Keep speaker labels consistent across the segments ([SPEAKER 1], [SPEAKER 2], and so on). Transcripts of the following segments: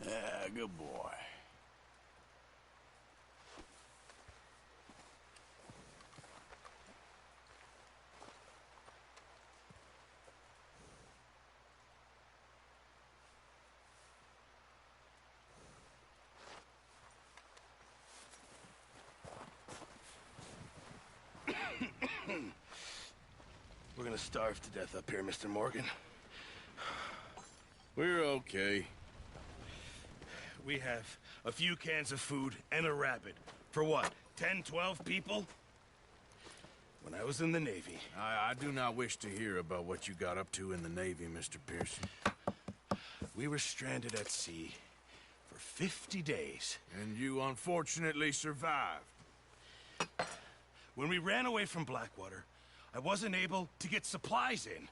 [SPEAKER 1] Yeah, good boy. We're gonna starve to death up here, Mr. Morgan. We're okay. We have a few cans of food and a rabbit. For what, 10, 12 people? When I was in the Navy...
[SPEAKER 2] I do not wish to hear about what you got up to in the Navy, Mr. Pearson.
[SPEAKER 1] We were stranded at sea for 50 days.
[SPEAKER 2] And you unfortunately survived.
[SPEAKER 1] When we ran away from Blackwater, I wasn't able to get supplies in.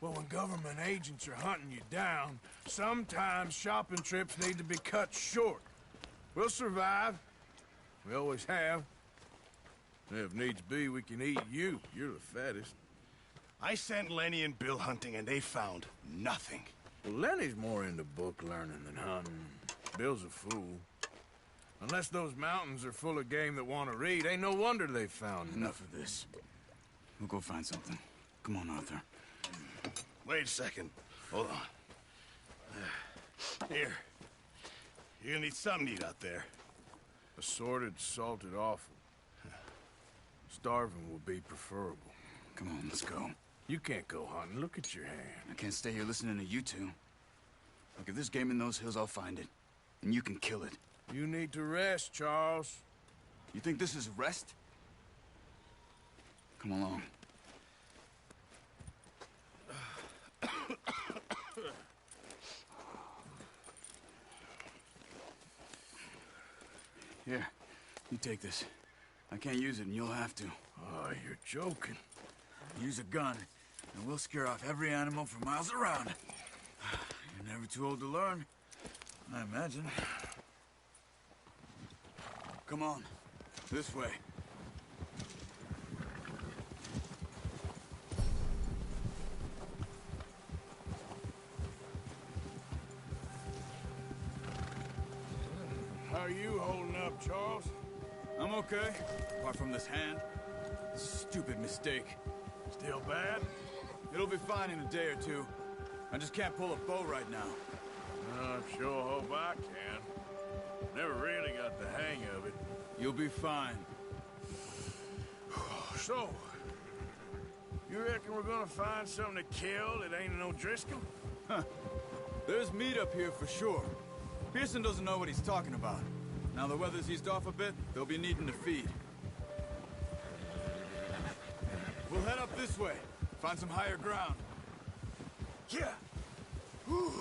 [SPEAKER 2] Well, when government agents are hunting you down, sometimes shopping trips need to be cut short. We'll survive. We always have. If needs be, we can eat you. You're the fattest.
[SPEAKER 1] I sent Lenny and Bill hunting, and they found nothing.
[SPEAKER 2] Well, Lenny's more into book learning than hunting. Bill's a fool. Unless those mountains are full of game that want to read, ain't no wonder they found
[SPEAKER 3] Enough of this. We'll go find something. Come on, Arthur.
[SPEAKER 1] Wait a second. Hold on. Here. You're gonna need something to eat out there.
[SPEAKER 2] Assorted, salted offal. Starving will be preferable.
[SPEAKER 3] Come on, let's go.
[SPEAKER 2] You can't go hunting. Look at your hand.
[SPEAKER 3] I can't stay here listening to you two. Look, if there's game in those hills, I'll find it. And you can kill it.
[SPEAKER 2] You need to rest, Charles.
[SPEAKER 3] You think this is rest? Come along. Here, you take this. I can't use it, and you'll have to.
[SPEAKER 2] Oh, you're joking.
[SPEAKER 3] Use a gun, and we'll scare off every animal for miles around. You're never too old to learn, I imagine. Come on, this way.
[SPEAKER 2] How are you holding up, Charles?
[SPEAKER 3] I'm okay, apart from this hand. Stupid mistake.
[SPEAKER 2] Still bad?
[SPEAKER 3] It'll be fine in a day or two. I just can't pull a bow right now.
[SPEAKER 2] I sure hope I can. Never really got the hang of it.
[SPEAKER 3] You'll be fine.
[SPEAKER 2] So, you reckon we're gonna find something to kill that ain't no Driscoll?
[SPEAKER 3] Huh. There's meat up here for sure. Pearson doesn't know what he's talking about. Now the weather's eased off a bit, they'll be needing to feed. We'll head up this way. Find some higher ground.
[SPEAKER 2] Yeah. Whew.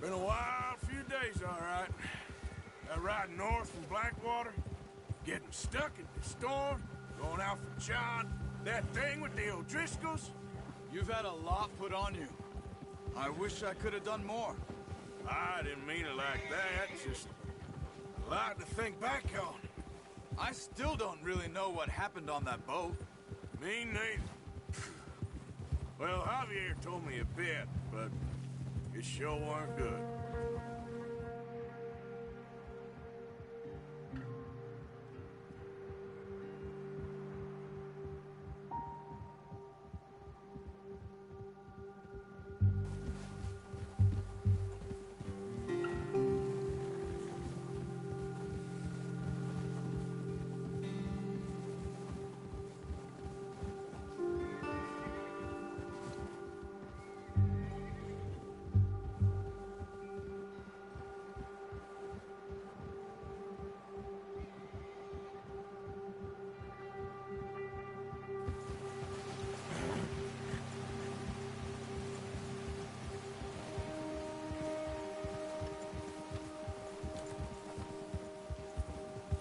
[SPEAKER 2] Been a wild few days, all right. That ride north from Blackwater, getting stuck in the storm, going out for John, that thing with the O'Driscolls.
[SPEAKER 3] You've had a lot put on you. I wish I could have done more.
[SPEAKER 2] I didn't mean it like that, just a lot to think back on.
[SPEAKER 3] I still don't really know what happened on that boat.
[SPEAKER 2] Me neither. Well, Javier told me a bit, but it sure weren't good.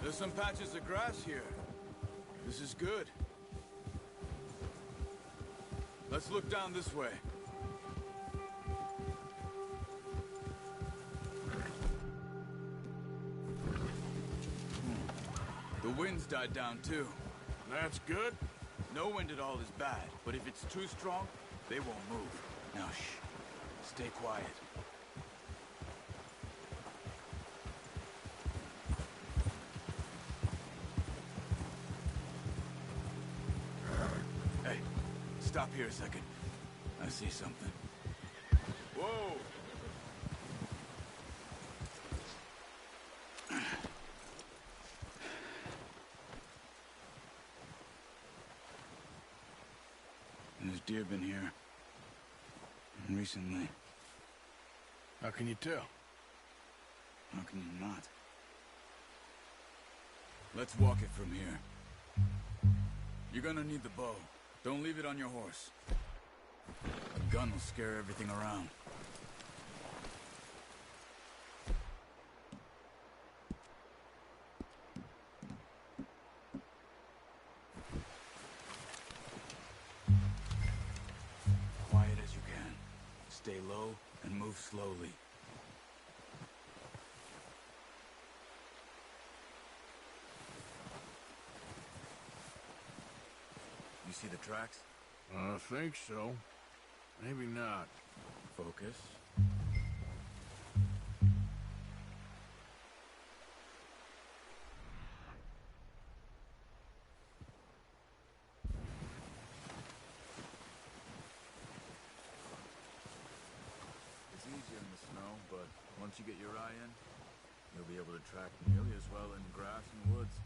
[SPEAKER 3] There's some patches of grass here. This is good. Let's look down this way. The wind's died down too.
[SPEAKER 2] That's good.
[SPEAKER 3] No wind at all is bad, but if it's too strong, they won't move. Now shh. Stay quiet. Stop here a second. I see something.
[SPEAKER 2] Whoa!
[SPEAKER 3] There's deer been here. And recently.
[SPEAKER 2] How can you tell?
[SPEAKER 3] How can you not? Let's walk it from here. You're gonna need the bow. Don't leave it on your horse. A gun will scare everything around. Quiet as you can. Stay low and move slowly. You see the tracks?
[SPEAKER 2] I think so. Maybe not.
[SPEAKER 3] Focus. It's easier in the snow, but once you get your eye in, you'll be able to track nearly as well in grass and woods.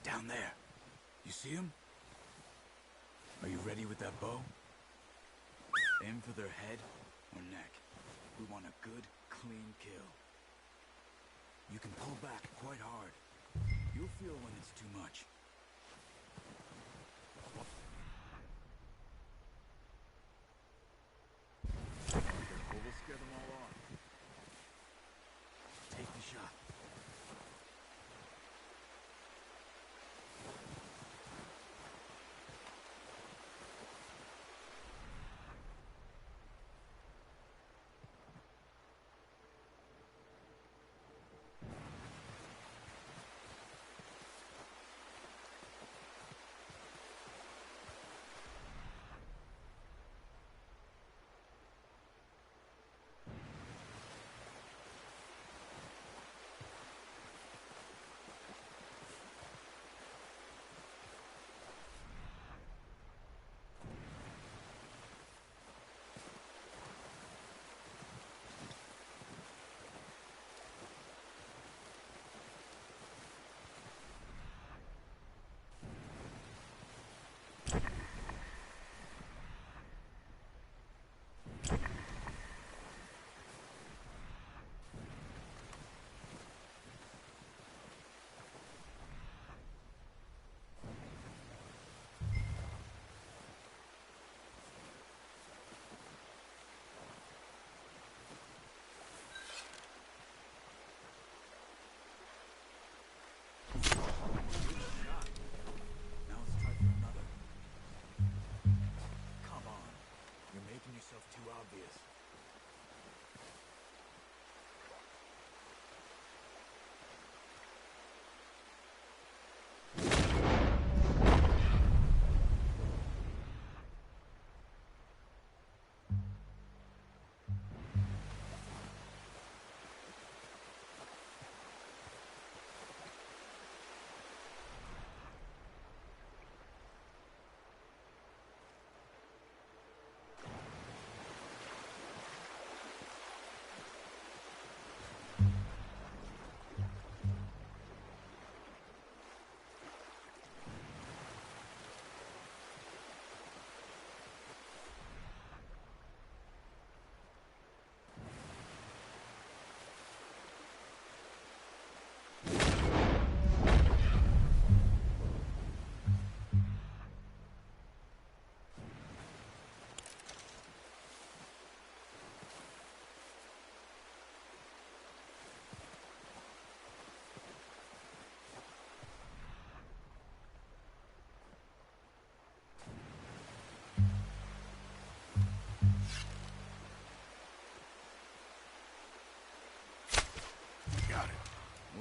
[SPEAKER 3] Down there. You see him? Are you ready with that bow? Aim for their head or neck. We want a good, clean kill. You can pull back quite hard. You'll feel when it's too much. We'll scare them all off. Take the shot.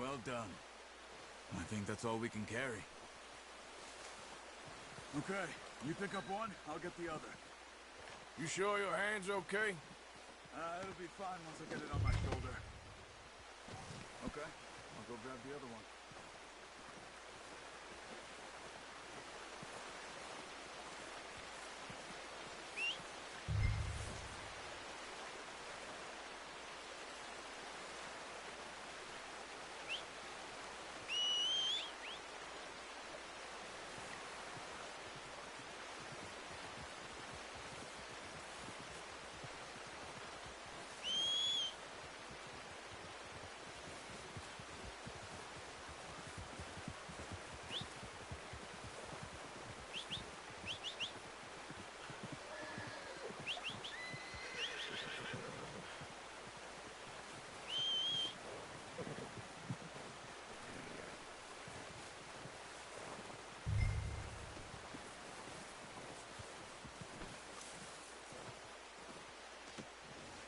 [SPEAKER 3] Well done. I think that's all we can carry. Okay, you pick up one, I'll get the other.
[SPEAKER 2] You sure your hand's okay?
[SPEAKER 3] It'll be fine once I get it on my shoulder. Okay, I'll go grab the other one.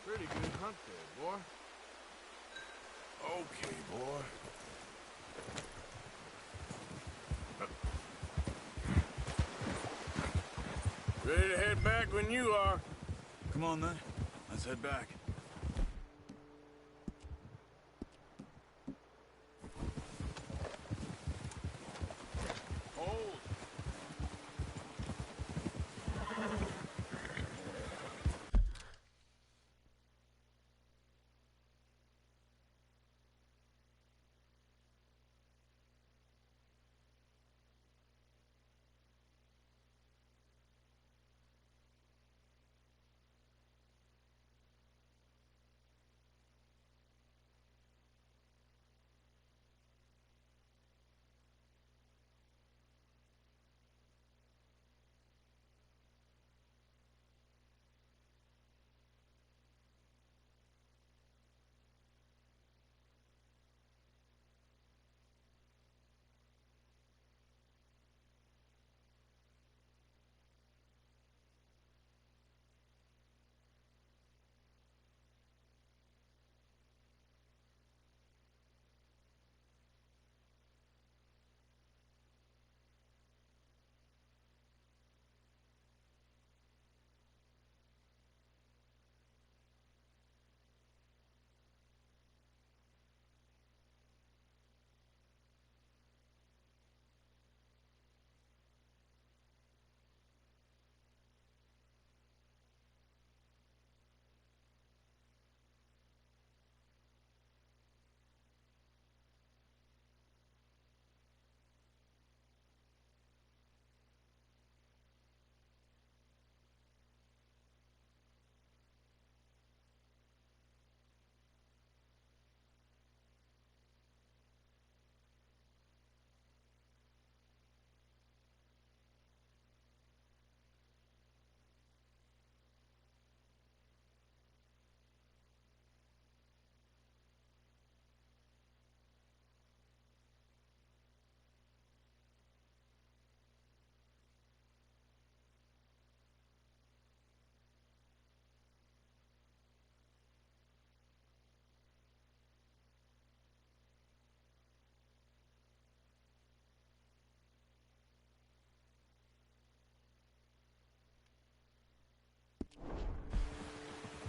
[SPEAKER 2] Pretty good hunt there, boy. Okay, boy. Ready to head back when you are.
[SPEAKER 3] Come on then, let's head back.
[SPEAKER 2] Hold.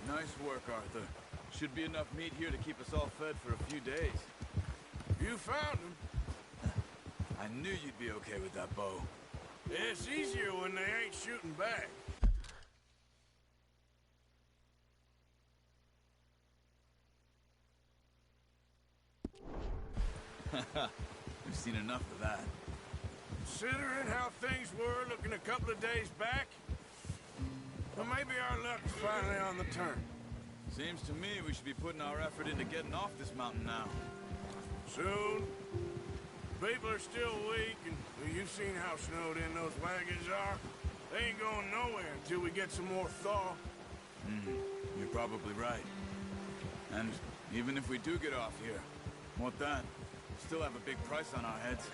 [SPEAKER 3] Nice work, Arthur. Should be enough meat here to keep us all fed for a few days.
[SPEAKER 2] You found him.
[SPEAKER 3] I knew you'd be okay with that bow.
[SPEAKER 2] It's easier when they ain't shooting back.
[SPEAKER 3] We've seen enough of that.
[SPEAKER 2] Considering how things were looking a couple of days back, well, maybe our luck's finally on the turn.
[SPEAKER 3] Seems to me we should be putting our effort into getting off this mountain now.
[SPEAKER 2] Soon. People are still weak, and well, you've seen how snowed in those wagons are. They ain't going nowhere until we get some more thaw.
[SPEAKER 3] You're probably right. And even if we do get off here, what then? Still have a big price on our heads.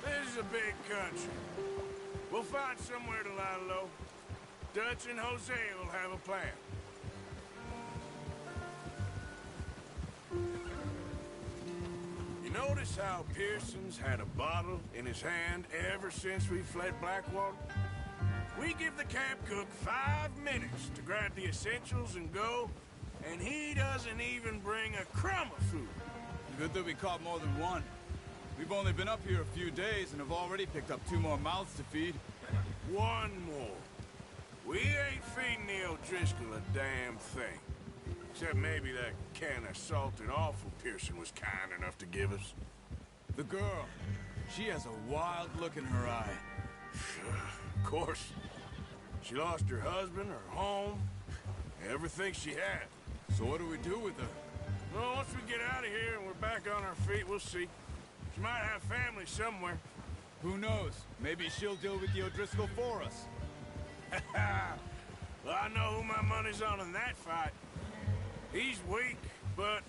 [SPEAKER 2] This is a big country. We'll find somewhere to lie low. Dutch and Jose will have a plan. You notice how Pearson's had a bottle in his hand ever since we fled Blackwater? We give the camp cook 5 minutes to grab the essentials and go, and he doesn't even bring a crumb of food.
[SPEAKER 3] Good that we caught more than one. We've only been up here a few days and have already picked up 2 more mouths to feed.
[SPEAKER 2] 1 more. We ain't feeding the O'Driscoll a damn thing. Except maybe that can of salted offal Pearson was kind enough to give us.
[SPEAKER 3] The girl, she has a wild look in her eye.
[SPEAKER 2] Of course. She lost her husband, her home, everything she had.
[SPEAKER 3] So what do we do with her?
[SPEAKER 2] Well, once we get out of here and we're back on our feet, we'll see. She might have family somewhere.
[SPEAKER 3] Who knows? Maybe she'll deal with the O'Driscoll for us.
[SPEAKER 2] Well, I know who my money's on in that fight. He's weak, but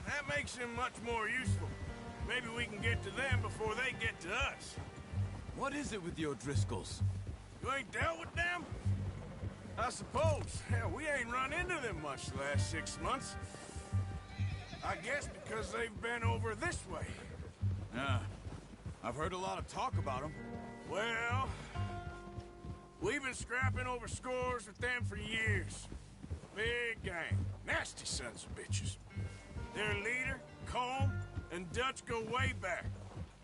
[SPEAKER 2] that makes him much more useful. Maybe we can get to them before they get to us.
[SPEAKER 3] What is it with the O'Driscolls?
[SPEAKER 2] You ain't dealt with them? I suppose. Hell, we ain't run into them much the last 6 months. I guess because they've been over this way.
[SPEAKER 3] Yeah. I've heard a lot of talk about them.
[SPEAKER 2] Well, we've been scrapping over scores with them for years. Big gang. Nasty sons of bitches. Their leader, Colm, and Dutch go way back.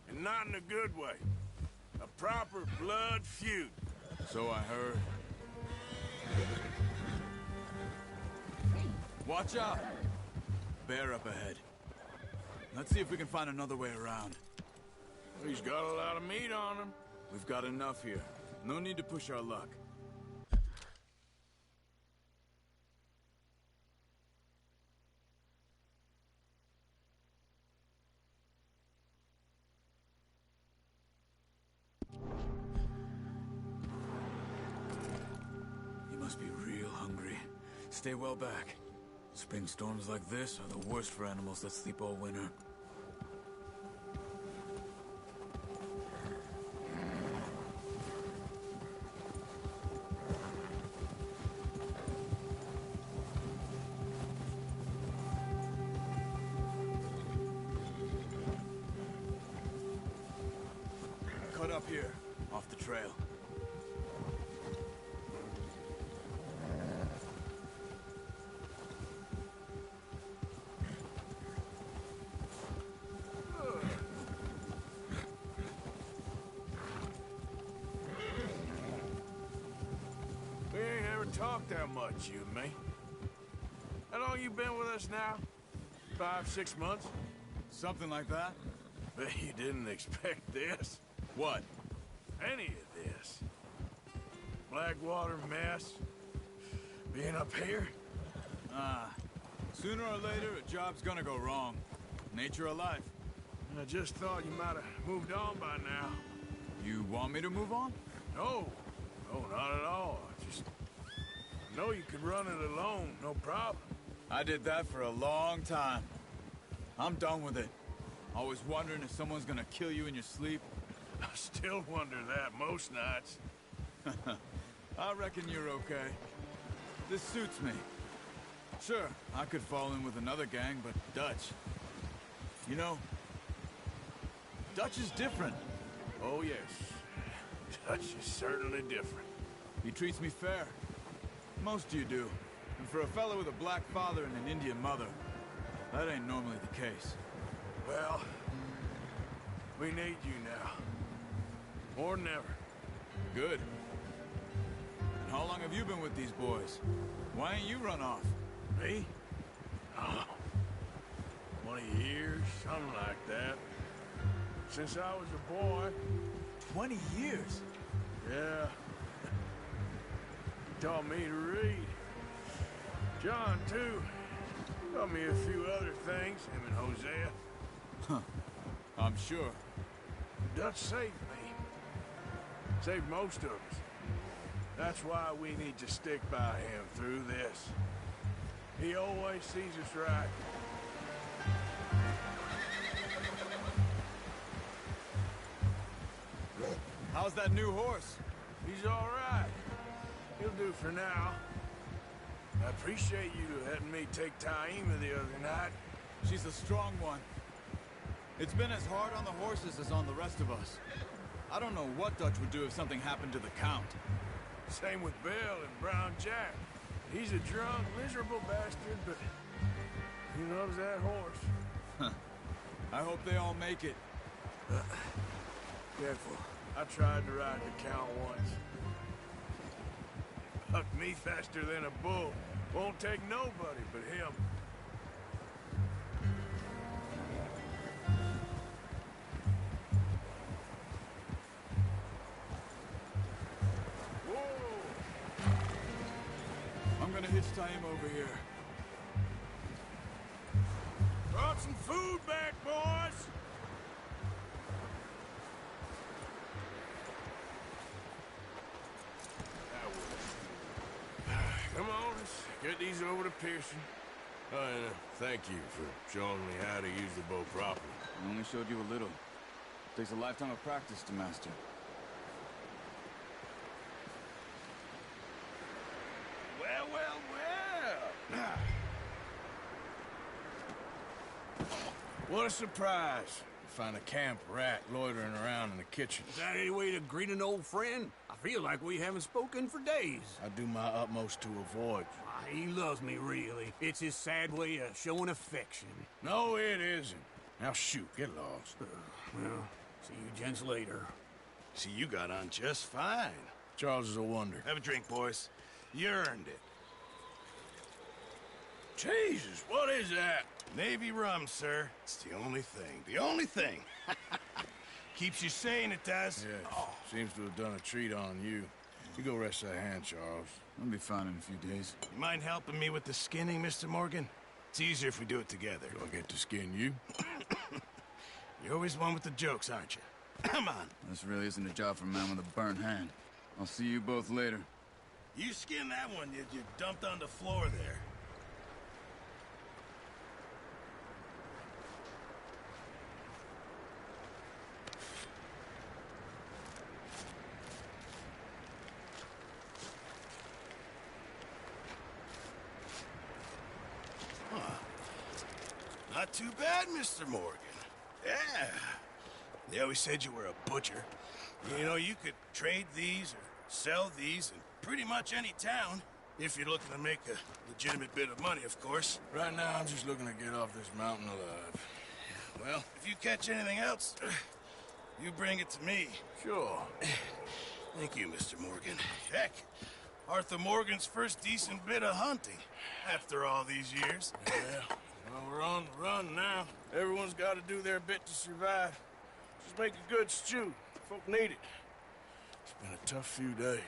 [SPEAKER 2] And not in a good way. A proper blood feud.
[SPEAKER 3] So I heard. Watch out! Bear up ahead. Let's see if we can find another way around.
[SPEAKER 2] He's got a lot of meat on him.
[SPEAKER 3] We've got enough here. No need to push our luck. You must be real hungry. Stay well back. Spring storms like this are the worst for animals that sleep all winter. Cut up here, off the trail.
[SPEAKER 2] We ain't ever talked that much, you and me. How long you been with us now? 5, 6 months?
[SPEAKER 3] Something like that?
[SPEAKER 2] Bet you didn't expect this.
[SPEAKER 3] What?
[SPEAKER 2] Any of this. Blackwater mess. Being up here.
[SPEAKER 3] Sooner or later, a job's gonna go wrong. Nature of life.
[SPEAKER 2] I just thought you might have moved on by now.
[SPEAKER 3] You want me to move on?
[SPEAKER 2] No. No, not at all. I know you could run it alone, no problem.
[SPEAKER 3] I did that for a long time. I'm done with it. Always wondering if someone's gonna kill you in your sleep.
[SPEAKER 2] I still wonder that most nights.
[SPEAKER 3] I reckon you're okay. This suits me. Sure, I could fall in with another gang, but Dutch... You know, Dutch is different.
[SPEAKER 2] Oh, yes. Dutch is certainly different.
[SPEAKER 3] He treats me fair. Most of you do. And for a fellow with a black father and an Indian mother, that ain't normally the case.
[SPEAKER 2] Well, we need you now. More than ever.
[SPEAKER 3] Good. And how long have you been with these boys? Why ain't you run off?
[SPEAKER 2] Me? Oh, 20 years, something like that. Since I was a boy.
[SPEAKER 3] 20 years?
[SPEAKER 2] Yeah. He taught me to read. John, too. Taught me a few other things, him and Hosea.
[SPEAKER 3] Huh. I'm sure.
[SPEAKER 2] Dutch saved me. Saved most of us. That's why we need to stick by him through this. He always sees us right.
[SPEAKER 3] How's that new horse?
[SPEAKER 2] He's all right. He'll do for now. I appreciate you letting me take Taima the other night.
[SPEAKER 3] She's a strong one. It's been as hard on the horses as on the rest of us. I don't know what Dutch would do if something happened to the Count.
[SPEAKER 2] Same with Bill and Brown Jack. He's a drunk, miserable bastard, but he loves that horse.
[SPEAKER 3] I hope they all make it.
[SPEAKER 2] Careful. I tried to ride the Count once. Bucked me faster than a bull. Won't take nobody but him. Whoa!
[SPEAKER 3] I'm gonna hitch tie him over here.
[SPEAKER 2] Brought some food back, boys! Come on, let's get these over to Pearson. Oh, and thank you for showing me how to use the bow properly.
[SPEAKER 3] I only showed you a little. Takes a lifetime of practice to master.
[SPEAKER 2] Well, well, well! What a surprise. Find a camp rat loitering around in the kitchen.
[SPEAKER 4] Is that any way to greet an old friend? I feel like we haven't spoken for days.
[SPEAKER 2] I do my utmost to avoid you.
[SPEAKER 4] He loves me, really. It's his sad way of showing affection.
[SPEAKER 2] No, it isn't. Now shoot, get lost.
[SPEAKER 4] Well, see you gents later.
[SPEAKER 1] See, you got on just fine.
[SPEAKER 2] Charles is a wonder.
[SPEAKER 1] Have a drink, boys. You earned it.
[SPEAKER 2] Jesus, what is that?
[SPEAKER 1] Navy rum, sir. It's the only thing. The only thing. Keeps you sane, it does.
[SPEAKER 2] Yes, seems to have done a treat on you. You go rest that hand, Charles.
[SPEAKER 3] I'll be fine in a few days.
[SPEAKER 1] You mind helping me with the skinning, Mr. Morgan? It's easier if we do it together.
[SPEAKER 2] Do I get to skin you?
[SPEAKER 1] You're always one with the jokes, aren't you? Come on.
[SPEAKER 3] This really isn't a job for a man with a burnt hand. I'll see you both later.
[SPEAKER 1] You skin that one you dumped on the floor there. Not too bad, Mr. Morgan. Yeah. They always said you were a butcher. You know, you could trade these or sell these in pretty much any town. If you're looking to make a legitimate bit of money, of course.
[SPEAKER 2] Right now, I'm just looking to get off this mountain alive.
[SPEAKER 1] Well, if you catch anything else, you bring it to me.
[SPEAKER 2] Sure.
[SPEAKER 1] Thank you, Mr. Morgan. Heck, Arthur Morgan's first decent bit of hunting after all these years.
[SPEAKER 2] Yeah. Well, we're on the run now. Everyone's got to do their bit to survive. Just make a good stew. Folk need it. It's been a tough few days.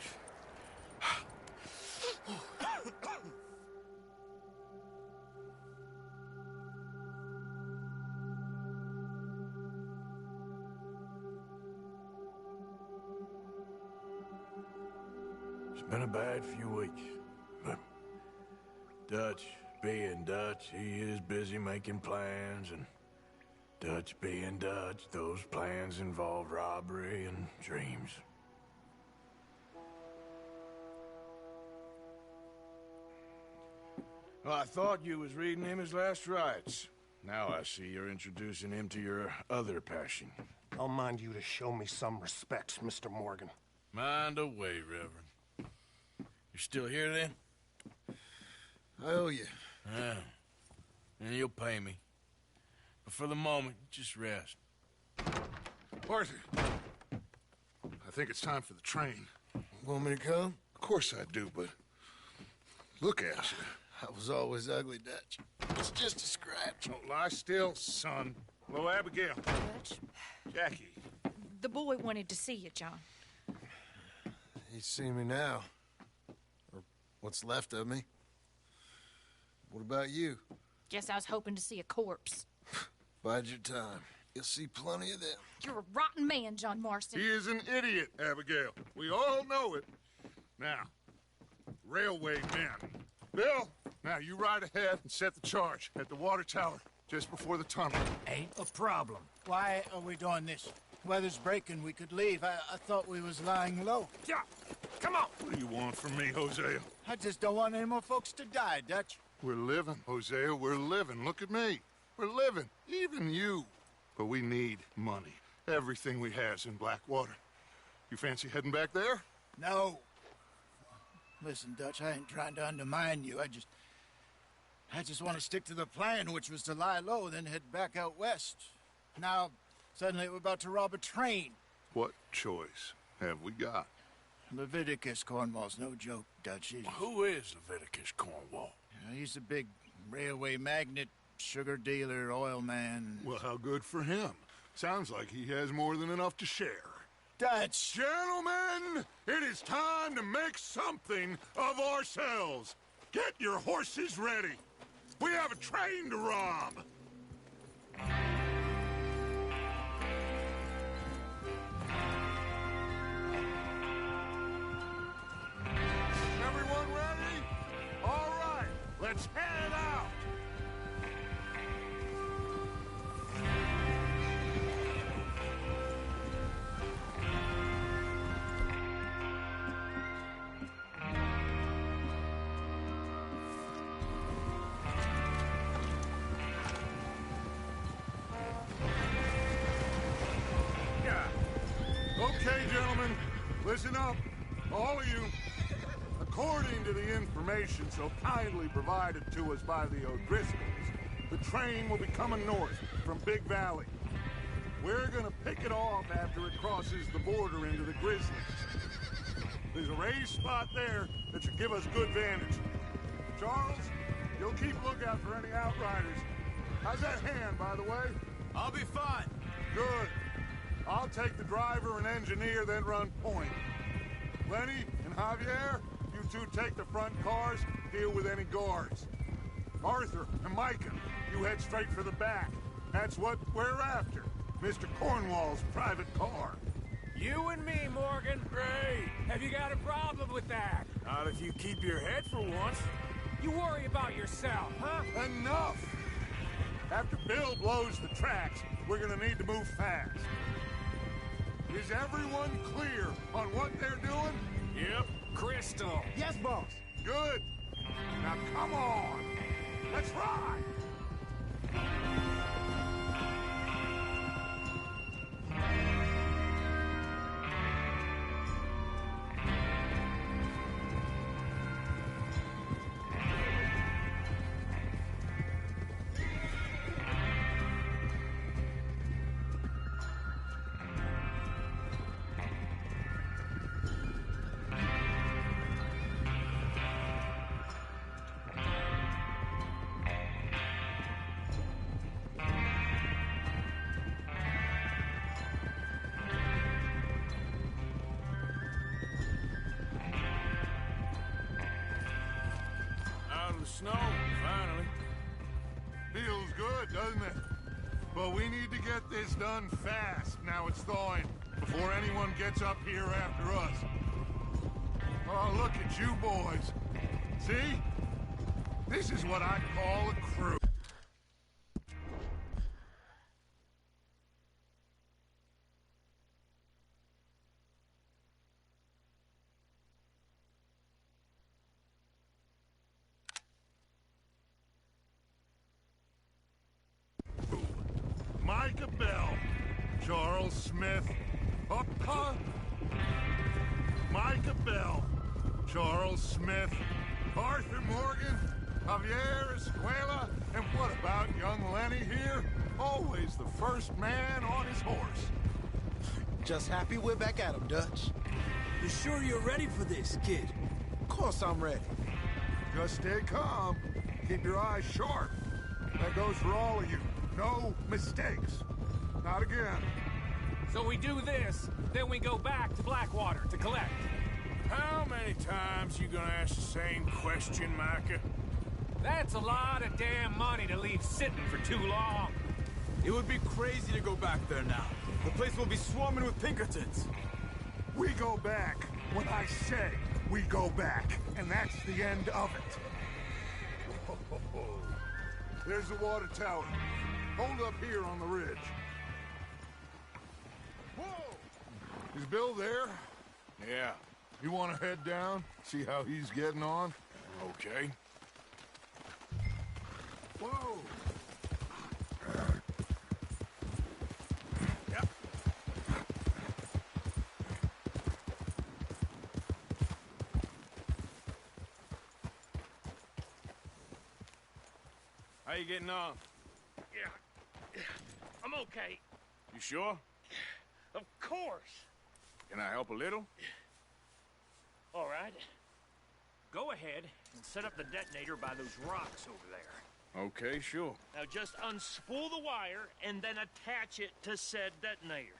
[SPEAKER 2] It's been a bad few weeks, but Dutch being Dutch, he is busy making plans, and Dutch being Dutch, those plans involve robbery and dreams. Well, I thought you was reading him his last rites. Now I see you're introducing him to your other passion.
[SPEAKER 5] I'll mind you to show me some respect, Mr. Morgan.
[SPEAKER 2] Mind away, Reverend. You're still here, then?
[SPEAKER 1] I owe you.
[SPEAKER 2] Yeah. And you'll pay me. But for the moment, just rest.
[SPEAKER 6] Arthur, I think it's time for the train.
[SPEAKER 1] Want me to come?
[SPEAKER 6] Of course I do, but look at you.
[SPEAKER 1] I was always ugly, Dutch. It's just a scratch.
[SPEAKER 6] Don't lie still, son. Hello, Abigail.
[SPEAKER 7] Dutch,
[SPEAKER 6] Jackie.
[SPEAKER 7] the boy wanted to see you, John.
[SPEAKER 1] He's seen me now. Or what's left of me. What about you?
[SPEAKER 7] Guess I was hoping to see a corpse.
[SPEAKER 1] Bide your time. You'll see plenty of them.
[SPEAKER 7] You're a rotten man, John Marston.
[SPEAKER 6] He is an idiot, Abigail. We all know it. Now, railway men. Bill, now you ride ahead and set the charge at the water tower just before the tunnel.
[SPEAKER 8] Ain't a problem. Why are we doing this? Weather's breaking. We could leave. I thought we was lying low.
[SPEAKER 6] Yeah, come on. What do you want from me, Hosea?
[SPEAKER 8] I just don't want any more folks to die, Dutch.
[SPEAKER 6] We're living, Hosea. We're living. Look at me. We're living. Even you. but we need money. Everything we has in Blackwater. You fancy heading back there?
[SPEAKER 8] No. Listen, Dutch, I ain't trying to undermine you. I just want to stick to the plan, which was to lie low, then head back out west. Now, suddenly we're about to rob a train.
[SPEAKER 6] What choice have we got?
[SPEAKER 8] Leviticus Cornwall's no joke, Dutch.
[SPEAKER 2] Who is Leviticus Cornwall?
[SPEAKER 8] He's a big railway magnate, sugar dealer, oil man.
[SPEAKER 6] Well, how good for him. Sounds like he has more than enough to share.
[SPEAKER 8] Dutch!
[SPEAKER 6] Gentlemen, it is time to make something of ourselves. Get your horses ready. We have a train to rob. Everyone ready? All right, let's head out. Okay, gentlemen, listen up, all of you. According to the information so kindly provided to us by the O'Driscolls, the train will be coming north from Big Valley. We're gonna pick it off after it crosses the border into the Grizzlies. There's a raised spot there that should give us good vantage. Charles, you'll keep lookout for any outriders. How's that hand, by the way?
[SPEAKER 3] I'll be fine.
[SPEAKER 6] Good. I'll take the driver and engineer, then run point. Lenny and Javier, you two take the front cars, deal with any guards. Arthur and Micah, you head straight for the back. That's what we're after. Mr. Cornwall's private car.
[SPEAKER 2] You and me, Morgan. Great. Have you got a problem with that? Not if you keep your head for once. You worry about yourself, huh?
[SPEAKER 6] Enough! After Bill blows the tracks, we're gonna need to move fast. Is everyone clear on what they're doing?
[SPEAKER 2] Yep. Crystal.
[SPEAKER 8] Yes, boss.
[SPEAKER 6] Good. Now come on. Let's ride.
[SPEAKER 2] Snow, finally.
[SPEAKER 6] Feels good, doesn't it? But we need to get this done fast now it's thawing, before anyone gets up here after us. Oh, look at you boys. See? This is what I call a crew. Micah Bell, Charles Smith, Micah Bell, Charles Smith, Arthur Morgan, Javier Escuela, and what about young Lenny here? Always the first man on his horse.
[SPEAKER 9] Just happy we're back at him, Dutch.
[SPEAKER 3] You sure you're ready for this, kid?
[SPEAKER 9] Of course I'm ready.
[SPEAKER 6] Just stay calm. Keep your eyes sharp. That goes for all of you. No mistakes. Not again.
[SPEAKER 2] So we do this, then we go back to Blackwater to collect. How many times you gonna ask the same question, Micah? That's a lot of damn money to leave sitting for too long.
[SPEAKER 3] It would be crazy to go back there now. The place will be swarming with Pinkertons.
[SPEAKER 6] We go back when I say we go back, and that's the end of it. There's the water tower. Hold up here on the ridge. Whoa! Is Bill there?
[SPEAKER 2] Yeah.
[SPEAKER 6] You want to head down, see how he's getting on?
[SPEAKER 2] Okay.
[SPEAKER 6] Whoa!
[SPEAKER 2] you getting on?
[SPEAKER 10] Yeah, I'm okay.
[SPEAKER 2] You sure?
[SPEAKER 10] Of course.
[SPEAKER 2] Can I help a little?
[SPEAKER 10] All right. Go ahead and set up the detonator by those rocks over there.
[SPEAKER 2] Okay, sure.
[SPEAKER 10] Now just unspool the wire and then attach it to said detonator.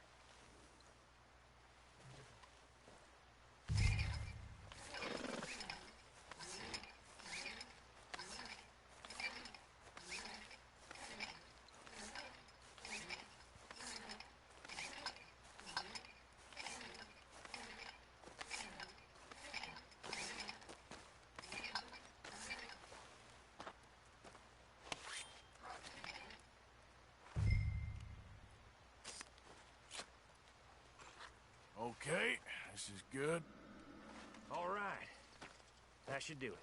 [SPEAKER 2] Okay, this is good.
[SPEAKER 10] All right. That should do it.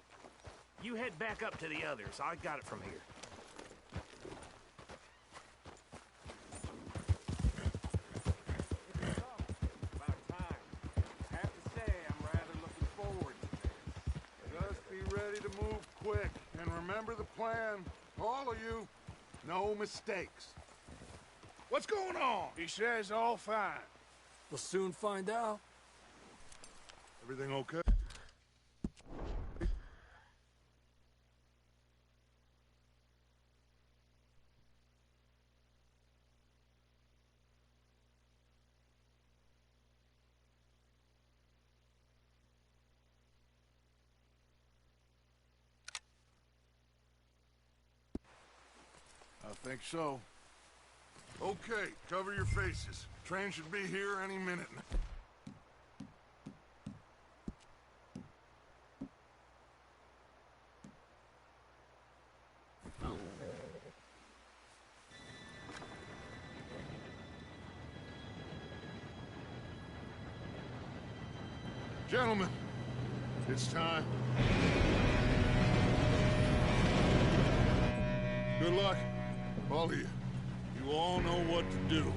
[SPEAKER 10] You head back up to the others. I got it from here.
[SPEAKER 6] About time. I have to say, I'm rather looking forward to this. Just be ready to move quick, and remember the plan. All of you, no mistakes.
[SPEAKER 2] What's going on? He says all fine.
[SPEAKER 4] We'll soon find out.
[SPEAKER 6] Everything okay?
[SPEAKER 2] I think so.
[SPEAKER 6] Okay, cover your faces. Train should be here any minute. Gentlemen, it's time. Good luck, all of you. You all know what to do.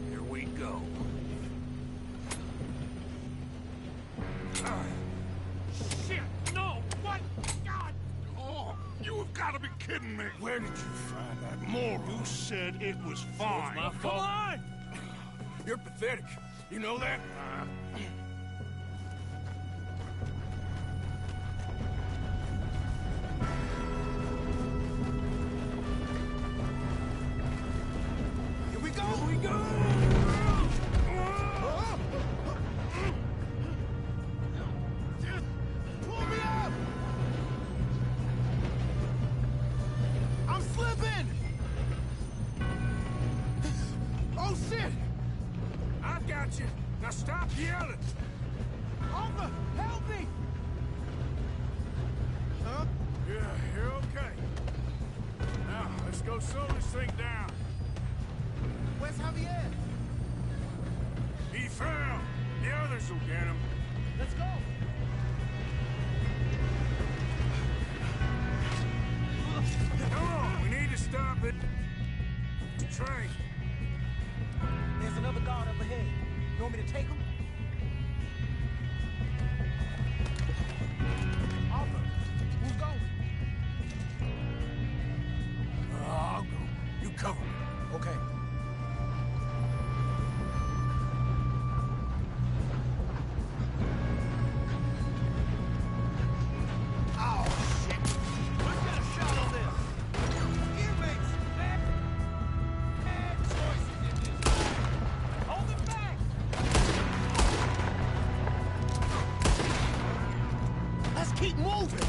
[SPEAKER 4] Here we go.
[SPEAKER 10] Shit! No! What? God!
[SPEAKER 6] Oh, you have got to be kidding me.
[SPEAKER 2] Where did you find that moron?
[SPEAKER 6] You said it was fine.
[SPEAKER 2] My fault. Come on! You're pathetic. You know that?
[SPEAKER 4] Here we go! Here we go!
[SPEAKER 9] Pull me up! I'm slipping! Oh, shit!
[SPEAKER 2] I've got you. Now stop yelling.
[SPEAKER 9] Arthur, help me! Huh?
[SPEAKER 2] Yeah, you're okay. Now, let's go slow this thing down.
[SPEAKER 9] Where's Javier?
[SPEAKER 2] He fell. The others will get him.
[SPEAKER 9] Let's go!
[SPEAKER 2] Come on, we need to stop it. Train.
[SPEAKER 9] There's another guard up ahead. You want me to take him? Arthur, who's going?
[SPEAKER 2] I'll go. You cover me.
[SPEAKER 9] Okay.
[SPEAKER 10] Oh, shit! Let's get a shot on this!
[SPEAKER 9] Earwigs! Bad choices in this.
[SPEAKER 10] Hold it back!
[SPEAKER 9] Let's keep moving!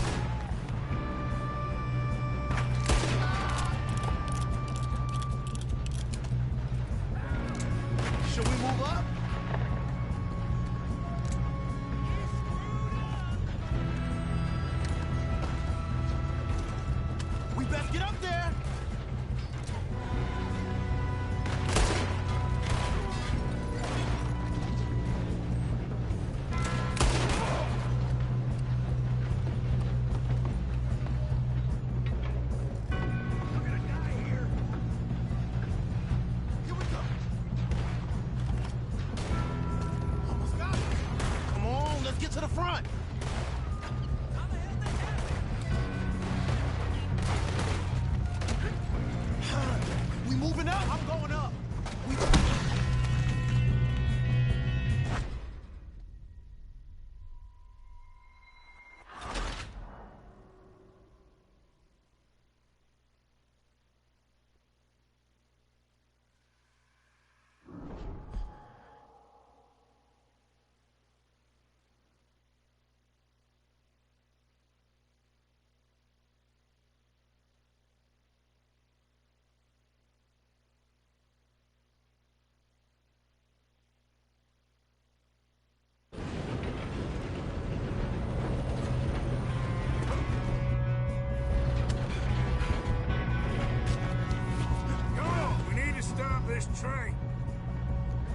[SPEAKER 2] train.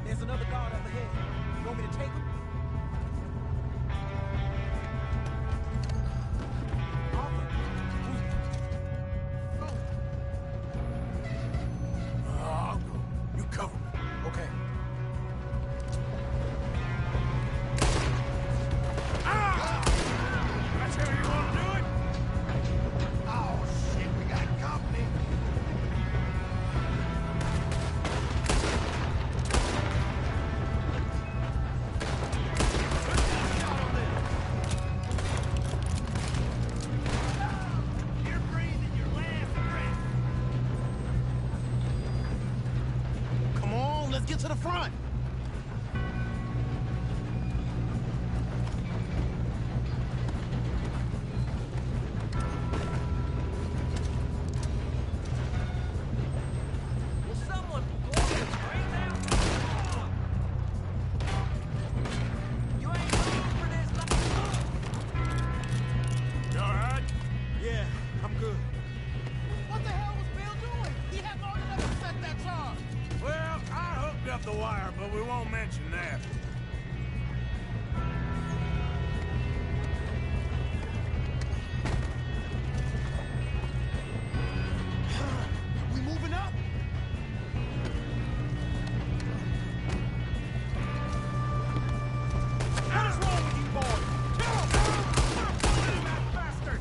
[SPEAKER 9] There's another guard up ahead. You want me to take him?
[SPEAKER 2] I'll go. You cover me.
[SPEAKER 9] Okay.
[SPEAKER 2] That's how you want to do it?
[SPEAKER 8] Oh, shit, we got company.
[SPEAKER 1] You're breathing your last breath.
[SPEAKER 8] Come on, let's get to the front.
[SPEAKER 9] Will someone blow the brains out? You ain't going for this.
[SPEAKER 2] You all right?
[SPEAKER 9] Yeah, I'm good. What the hell was Bill doing? He had long enough to set that charge.
[SPEAKER 2] Well, I hooked up the wire, but we won't mention that.
[SPEAKER 8] We moving up?
[SPEAKER 9] What is wrong with you boys? Kill him! Put a bullet in that bastard!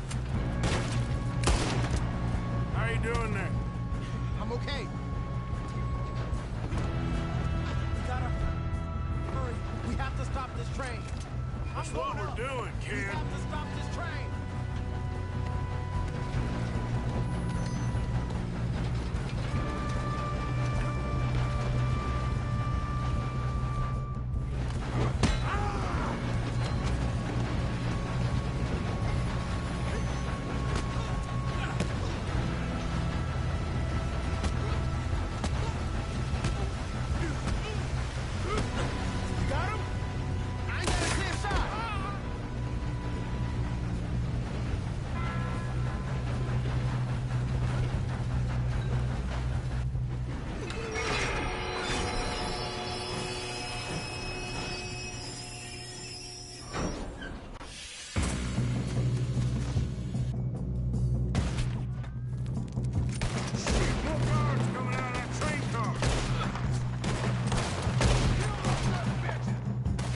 [SPEAKER 2] How you doing there?
[SPEAKER 8] I'm okay.
[SPEAKER 9] We gotta hurry. We have to stop this train.
[SPEAKER 2] That's
[SPEAKER 9] I'm
[SPEAKER 2] what
[SPEAKER 9] going
[SPEAKER 2] we're
[SPEAKER 9] up.
[SPEAKER 2] doing,
[SPEAKER 9] We
[SPEAKER 2] kid.
[SPEAKER 9] have to stop this train. You got him? I ain't got a clear shot.
[SPEAKER 2] More guards coming out of that train car.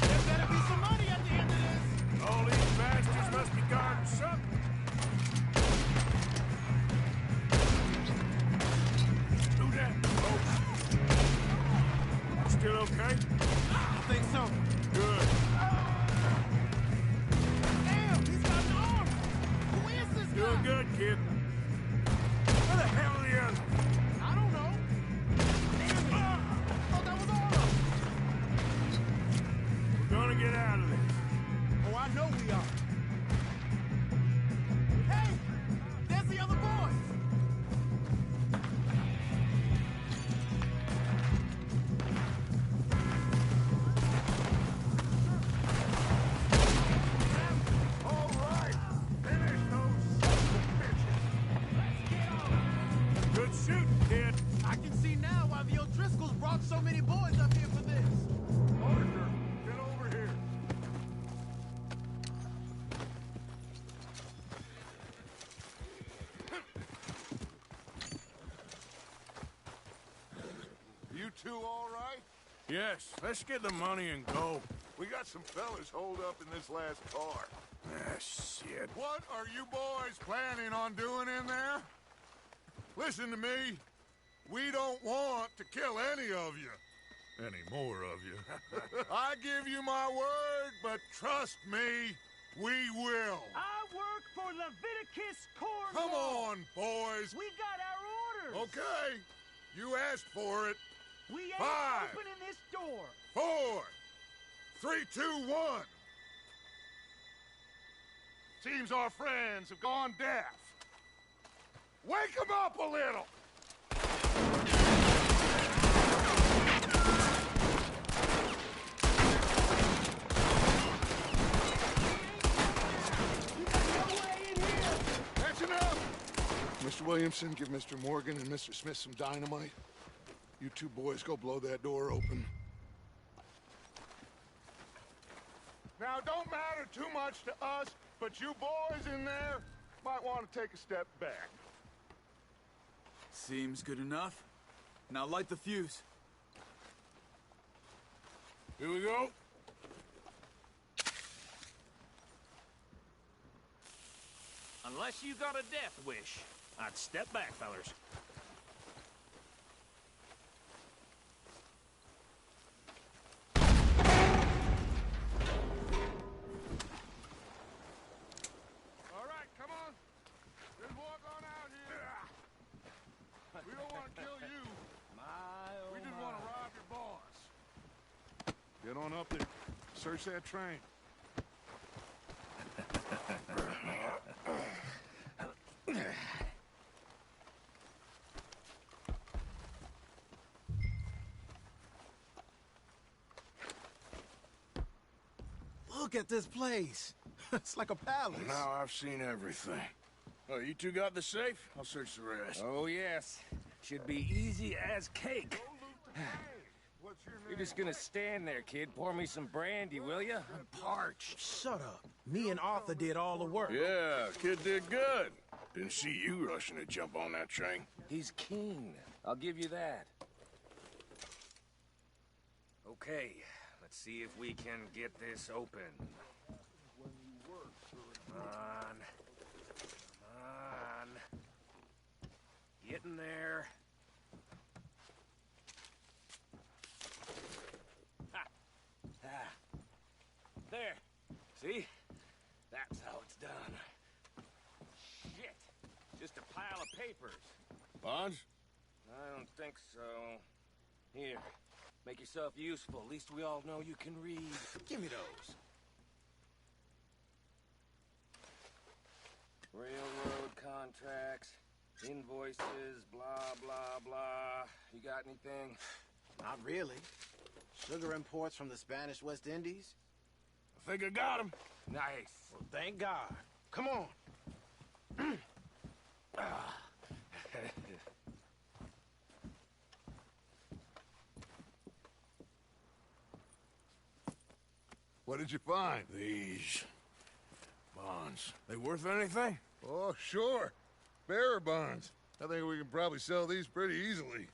[SPEAKER 9] There better be some money at the end of this.
[SPEAKER 2] All these bastards must be guarding something. Who that? Oh. Still okay?
[SPEAKER 9] I think so.
[SPEAKER 2] Good.
[SPEAKER 9] Damn, he's got an arm. Who is this guy?
[SPEAKER 2] Doing good, kid. Where the hell are the others?
[SPEAKER 9] I don't know. Damn it. I thought that was all of them.
[SPEAKER 2] We're gonna get out of this.
[SPEAKER 9] Oh, I know we are. Hey, there's the other boys.
[SPEAKER 6] All right, finish those sons of bitches.
[SPEAKER 2] Good shooting, kid.
[SPEAKER 9] I can see now why the O'Driscolls brought so many boys up here for this.
[SPEAKER 6] Parker, get over here. You two all right?
[SPEAKER 2] Yes, let's get the money and go.
[SPEAKER 6] We got some fellas holed up in this last car.
[SPEAKER 2] Ah, shit.
[SPEAKER 6] What are you boys planning on doing in there? Listen to me. We don't want to kill any of you. Any more of you. I give you my word, but trust me, we will.
[SPEAKER 10] I work for Leviticus Corps.
[SPEAKER 6] Come on, boys.
[SPEAKER 10] We got our orders.
[SPEAKER 6] Okay. You asked for it.
[SPEAKER 10] We ain't
[SPEAKER 6] 5,
[SPEAKER 10] opening this door.
[SPEAKER 6] 4, 3, 2, 1. Seems our friends have gone deaf. Wake them up a little. That's enough. Mr. Williamson, give Mr. Morgan and Mr. Smith some dynamite. You two boys go blow that door open. Now, don't matter too much to us, but you boys in there might want to take a step back.
[SPEAKER 3] Seems good enough. Now light the fuse.
[SPEAKER 2] Here we go.
[SPEAKER 10] Unless you got a death wish, I'd step back, fellers.
[SPEAKER 6] All right, come on. Just walk on out here. We don't want to kill you. We just want to rob your boss. Get on up there. Search that train.
[SPEAKER 9] Look at this place. It's like a palace.
[SPEAKER 2] Now I've seen everything. Oh, you two got the safe? I'll search the rest.
[SPEAKER 11] Oh, yes. Should be easy as cake.
[SPEAKER 6] What's your name?
[SPEAKER 11] You're just gonna stand there, kid. Pour me some brandy, will ya? I'm parched.
[SPEAKER 9] Shut up. Me and Arthur did all the work.
[SPEAKER 2] Yeah, kid did good. Didn't see you rushing to jump on that train.
[SPEAKER 11] He's keen. I'll give you that. Okay, let's see if we can get this open. Come on. Come on. Get in there. Ha! Ah. There. See? That's how it's done. Shit. Just a pile of papers.
[SPEAKER 2] Bonds?
[SPEAKER 11] I don't think so. Here. Make yourself useful. At least we all know you can read.
[SPEAKER 9] Give me those.
[SPEAKER 11] Railroad contracts, invoices, blah, blah, blah. You got anything?
[SPEAKER 8] Not really. Sugar imports from the Spanish West Indies?
[SPEAKER 2] I think I got him.
[SPEAKER 11] Nice.
[SPEAKER 8] Well, thank God. Come on.
[SPEAKER 6] What did you find?
[SPEAKER 2] These bonds. They worth anything?
[SPEAKER 6] Oh, sure. Bearer bonds. I think we can probably sell these pretty easily.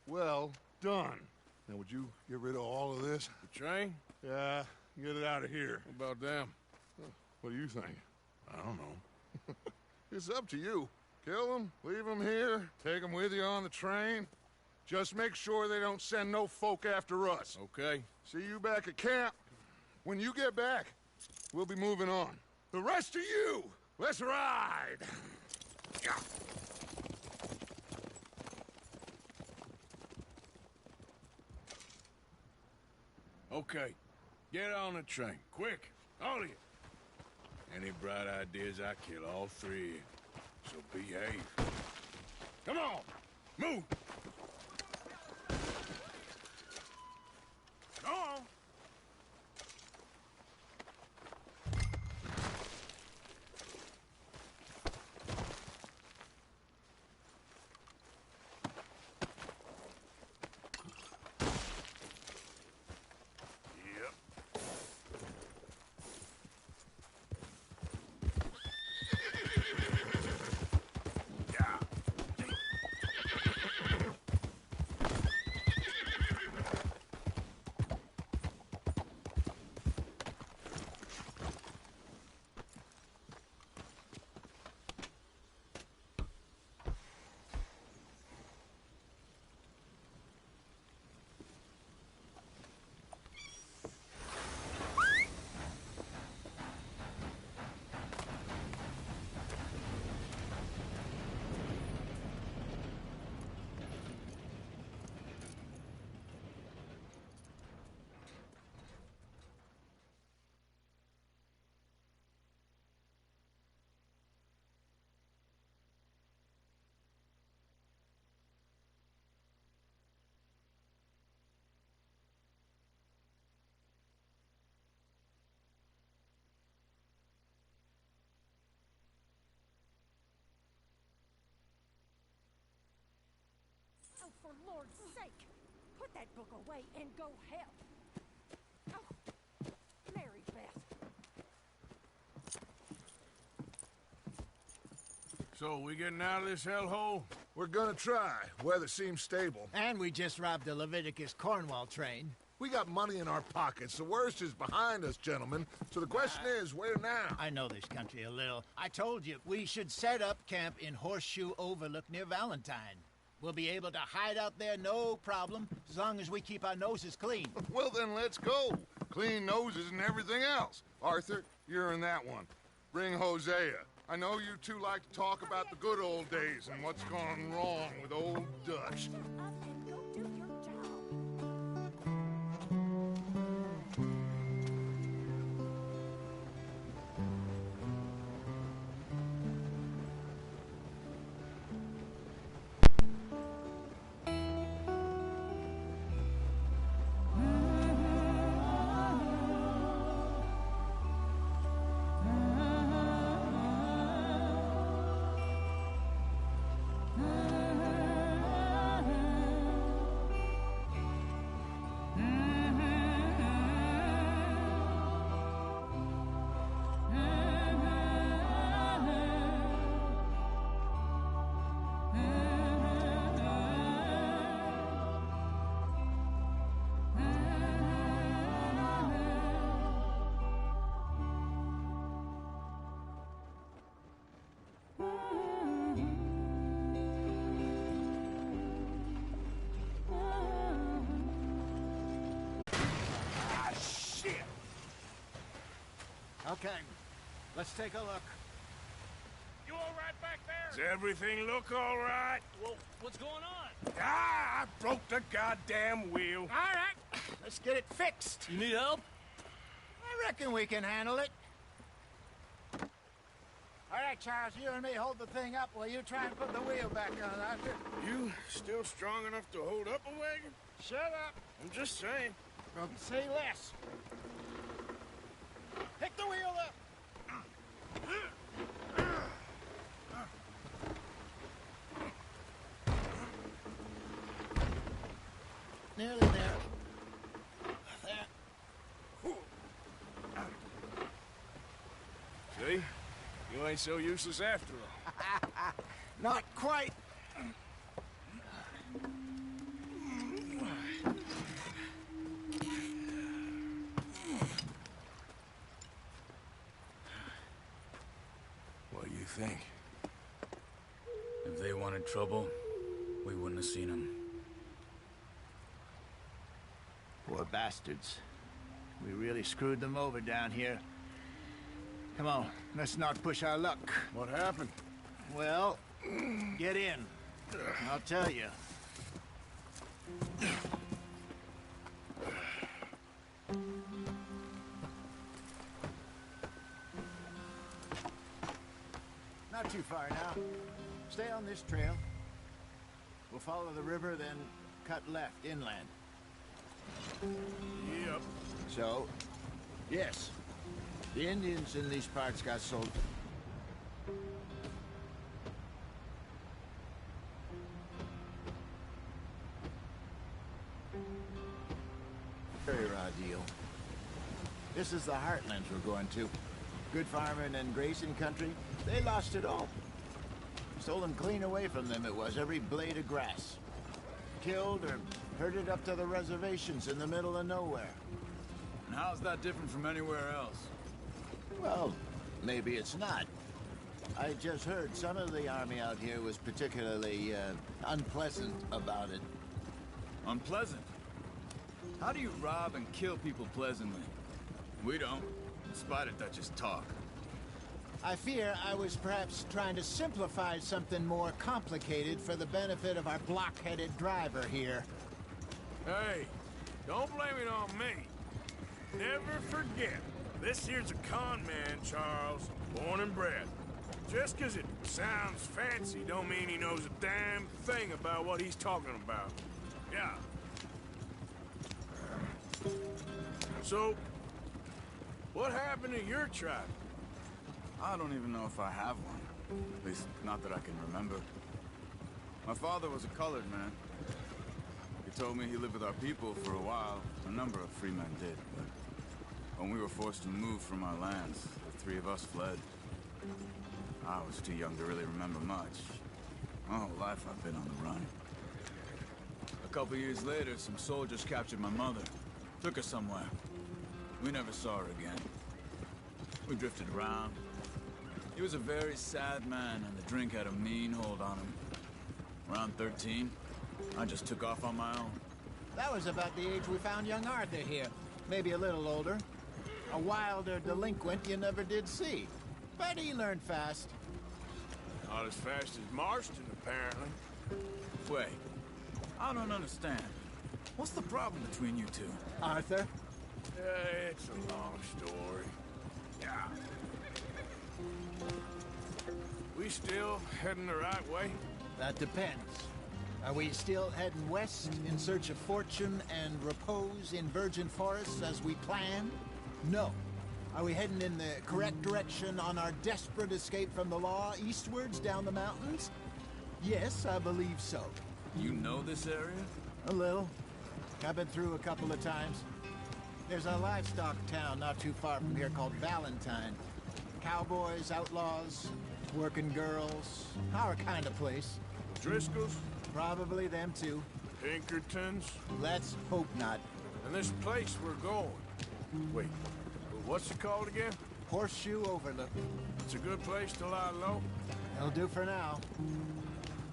[SPEAKER 6] Well done. Now, would you get rid of all of this?
[SPEAKER 2] The train?
[SPEAKER 6] Yeah, get it out of here.
[SPEAKER 2] What about them?
[SPEAKER 6] What do you think?
[SPEAKER 2] I don't know.
[SPEAKER 6] It's up to you. Kill them, leave them here, take them with you on the train. Just make sure they don't send no folk after us.
[SPEAKER 2] Okay.
[SPEAKER 6] See you back at camp. When you get back, we'll be moving on. The rest of you, let's ride!
[SPEAKER 2] Okay. Get on the train. Quick. All of you. Any bright ideas, I kill all three of you. So behave. Come on! Move! Go on! Yep.
[SPEAKER 12] Put that book away and go help. Oh, Mary Beth.
[SPEAKER 2] So, we getting out of this hellhole?
[SPEAKER 6] We're gonna try. Weather seems stable.
[SPEAKER 8] And we just robbed the Leviticus Cornwall train.
[SPEAKER 6] We got money in our pockets. The worst is behind us, gentlemen. So the question is, where now?
[SPEAKER 8] I know this country a little. I told you, we should set up camp in Horseshoe Overlook near Valentine. We'll be able to hide out there, no problem, as long as we keep our noses clean.
[SPEAKER 6] Well, then let's go. Clean noses and everything else. Arthur, you're in that one. Bring Hosea. I know you two like to talk about the good old days and what's gone wrong with old Dutch.
[SPEAKER 8] Okay, let's take a look.
[SPEAKER 10] You all right back there?
[SPEAKER 2] Does everything look all right?
[SPEAKER 10] Well, what's going on?
[SPEAKER 2] Ah, I broke the goddamn wheel.
[SPEAKER 8] All right, let's get it fixed.
[SPEAKER 3] You need help?
[SPEAKER 8] I reckon we can handle it. All right, Charles, you and me hold the thing up while you try and put the wheel back on, Arthur.
[SPEAKER 2] You still strong enough to hold up a wagon?
[SPEAKER 8] Shut up.
[SPEAKER 2] I'm just saying.
[SPEAKER 8] Say less. Pick the wheel up. Nearly there. There.
[SPEAKER 2] See? You ain't so useless after all.
[SPEAKER 8] Not quite.
[SPEAKER 2] What do you think?
[SPEAKER 3] If they wanted trouble, we wouldn't have seen them.
[SPEAKER 8] Poor bastards. We really screwed them over down here. Come on, let's not push our luck.
[SPEAKER 2] What happened?
[SPEAKER 8] Well, get in. I'll tell you. Not too far now. Stay on this trail. We'll follow the river, then cut left inland.
[SPEAKER 2] Yep.
[SPEAKER 8] So, yes, the Indians in these parts got sold. Very raw deal. This is the heartlands we're going to. Good farming and grazing country. They lost it all. Stolen clean away from them it was, every blade of grass. Killed or herded up to the reservations in the middle of nowhere.
[SPEAKER 3] And how's that different from anywhere else?
[SPEAKER 8] Well, maybe it's not. I just heard some of the army out here was particularly, unpleasant about it.
[SPEAKER 3] Unpleasant? How do you rob and kill people pleasantly? We don't, in spite of Dutch's talk.
[SPEAKER 8] I fear I was perhaps trying to simplify something more complicated for the benefit of our block-headed driver here.
[SPEAKER 2] Hey, don't blame it on me. Never forget, this here's a con man, Charles, born and bred. Just 'cause it sounds fancy don't mean he knows a damn thing about what he's talking about. Yeah. So, what happened to your tribe?
[SPEAKER 3] I don't even know if I have one. At least, not that I can remember. My father was a colored man. He told me he lived with our people for a while. A number of free men did, but when we were forced to move from our lands, the three of us fled. I was too young to really remember much. My whole life I've been on the run. A couple years later, some soldiers captured my mother. Took her somewhere. We never saw her again. We drifted around. He was a very sad man, and the drink had a mean hold on him. Around 13, I just took off on my own.
[SPEAKER 8] That was about the age we found young Arthur here. Maybe a little older. A wilder delinquent you never did see. But he learned fast.
[SPEAKER 2] Not as fast as Marston, apparently.
[SPEAKER 3] Wait, I don't understand. What's the problem between you two?
[SPEAKER 8] Arthur?
[SPEAKER 2] It's a long story. Yeah. We still heading the right way?
[SPEAKER 8] That depends. Are we still heading west in search of fortune and repose in virgin forests as we planned? No. Are we heading in the correct direction on our desperate escape from the law eastwards down the mountains? Yes, I believe so.
[SPEAKER 3] You know this area?
[SPEAKER 8] A little. I've been through a couple of times. There's a livestock town not too far from here called Valentine. Cowboys, outlaws, working girls, our kind of place.
[SPEAKER 2] Driscolls?
[SPEAKER 8] Probably them too.
[SPEAKER 2] Pinkertons?
[SPEAKER 8] Let's hope not.
[SPEAKER 2] And this place we're going. Wait, what's it called again?
[SPEAKER 8] Horseshoe Overlook.
[SPEAKER 2] It's a good place to lie low?
[SPEAKER 8] It'll do for now.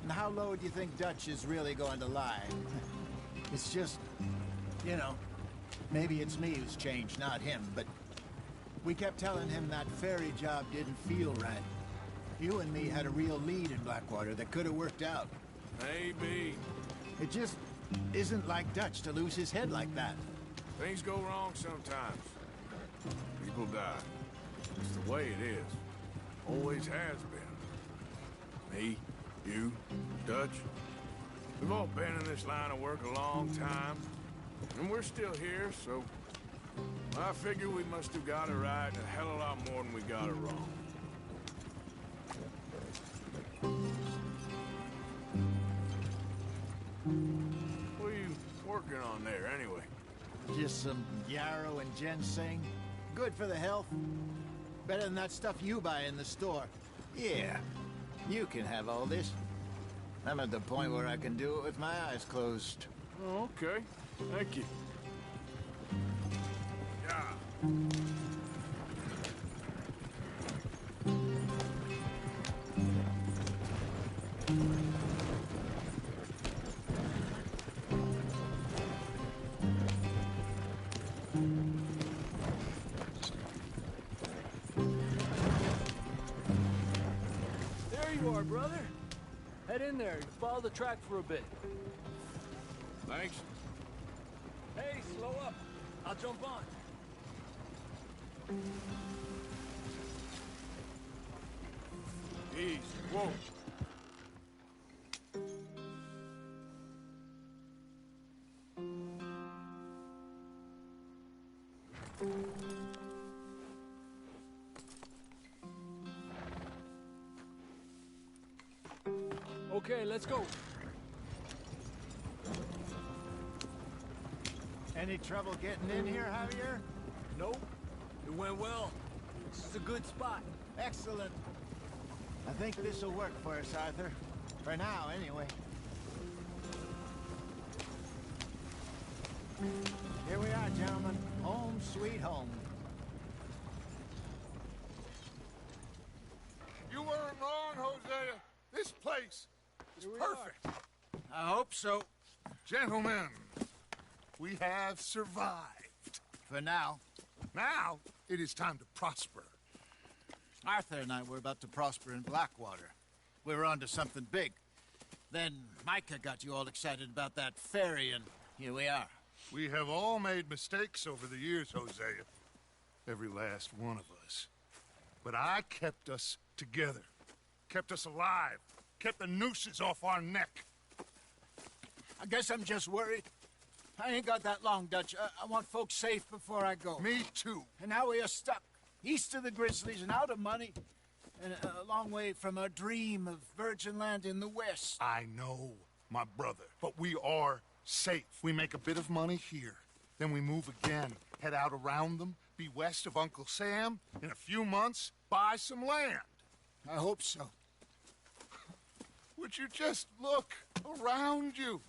[SPEAKER 8] And how low do you think Dutch is really going to lie? It's just, you know, maybe it's me who's changed, not him, but we kept telling him that ferry job didn't feel right. You and me had a real lead in Blackwater that could have worked out.
[SPEAKER 2] Maybe.
[SPEAKER 8] It just isn't like Dutch to lose his head like that.
[SPEAKER 2] Things go wrong sometimes. People die. It's the way it is. Always has been. Me, you, Dutch. We've all been in this line of work a long time. And we're still here, so I figure we must have got it right a hell of a lot more than we got it wrong. What are you working on there, anyway?
[SPEAKER 8] Just some yarrow and ginseng. Good for the health. Better than that stuff you buy in the store. Yeah, you can have all this. I'm at the point where I can do it with my eyes closed.
[SPEAKER 2] Oh, okay. Thank you. Yeah.
[SPEAKER 9] There you are, brother. Head in there and follow the track for a bit.
[SPEAKER 2] Thanks.
[SPEAKER 9] Hey, slow up. I'll jump on.
[SPEAKER 2] Easy. Whoa.
[SPEAKER 9] Okay, let's go.
[SPEAKER 8] Any trouble getting in here, Javier?
[SPEAKER 9] Nope. It went well. This is a good spot.
[SPEAKER 8] Excellent. I think this'll work for us, Arthur. For now, anyway. Here we are, gentlemen. Home sweet home.
[SPEAKER 6] You weren't wrong, Hosea. This place is perfect.
[SPEAKER 8] I hope so.
[SPEAKER 6] Gentlemen, we have survived.
[SPEAKER 8] For now.
[SPEAKER 6] Now, it is time to prosper.
[SPEAKER 8] Arthur and I were about to prosper in Blackwater. We were onto something big. Then Micah got you all excited about that ferry, and here we are.
[SPEAKER 6] We have all made mistakes over the years, Hosea. Every last one of us. But I kept us together. Kept us alive. Kept the nooses off our neck.
[SPEAKER 8] I guess I'm just worried. I ain't got that long, Dutch. I want folks safe before I go.
[SPEAKER 6] Me too.
[SPEAKER 8] And now we are stuck, east of the Grizzlies and out of money, and a long way from our dream of virgin land in the west.
[SPEAKER 6] I know, my brother, but we are safe. We make a bit of money here. Then we move again, head out around them, be west of Uncle Sam. In a few months, buy some land.
[SPEAKER 8] I hope so.
[SPEAKER 6] Would you just look around you?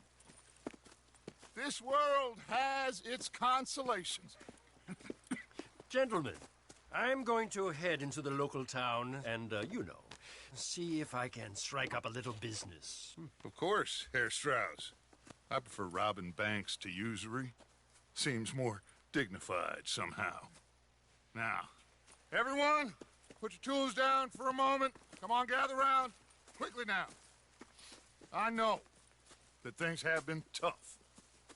[SPEAKER 6] This world has its consolations.
[SPEAKER 13] Gentlemen, I'm going to head into the local town and, see if I can strike up a little business.
[SPEAKER 6] Of course, Herr Strauss. I prefer robbing banks to usury. Seems more dignified somehow. Now, everyone, put your tools down for a moment. Come on, gather round. Quickly now. I know that things have been tough,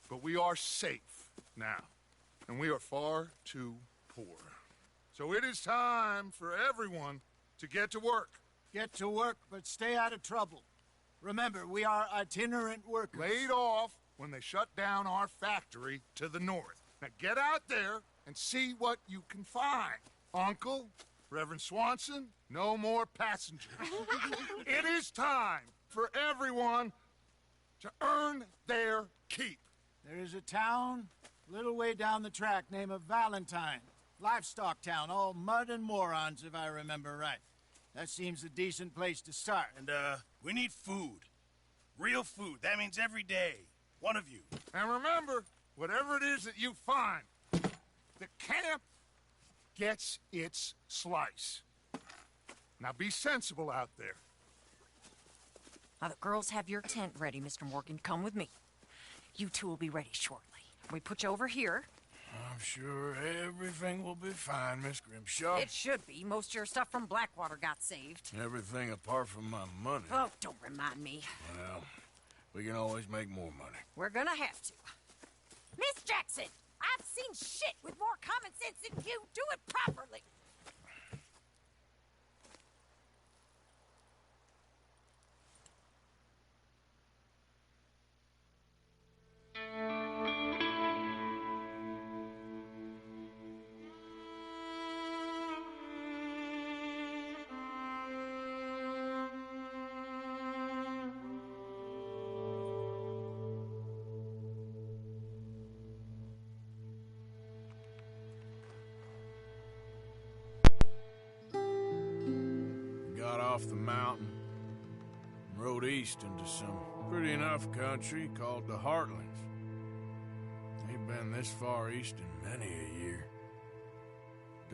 [SPEAKER 6] but we are safe now, and we are far too poor. So it is time for everyone to get to work.
[SPEAKER 8] Get to work, but stay out of trouble. Remember, we are itinerant workers.
[SPEAKER 6] Laid off when they shut down our factory to the north. Now get out there and see what you can find. Uncle, Reverend Swanson, no more passengers. It is time for everyone to earn their keep.
[SPEAKER 8] There is a town a little way down the track named Valentine. Livestock town, all mud and morons, if I remember right. That seems a decent place to start.
[SPEAKER 1] And, we need food. Real food. That means every day. One of you.
[SPEAKER 6] And remember, whatever it is that you find, the camp gets its slice. Now be sensible out there.
[SPEAKER 14] Now the girls have your tent ready, Mr. Morgan. Come with me. You two will be ready shortly. We put you over here.
[SPEAKER 2] I'm sure everything will be fine, Miss Grimshaw.
[SPEAKER 14] It should be. Most of your stuff from Blackwater got saved.
[SPEAKER 2] Everything apart from my money.
[SPEAKER 14] Oh, don't remind me.
[SPEAKER 2] Well, we can always make more money.
[SPEAKER 14] We're gonna have to. Miss Jackson, I've seen shit with more common sense than you. Do it properly.
[SPEAKER 2] Got off the mountain and rode east into some pretty enough country called the Heartlands. Ain't been this far east in many a year.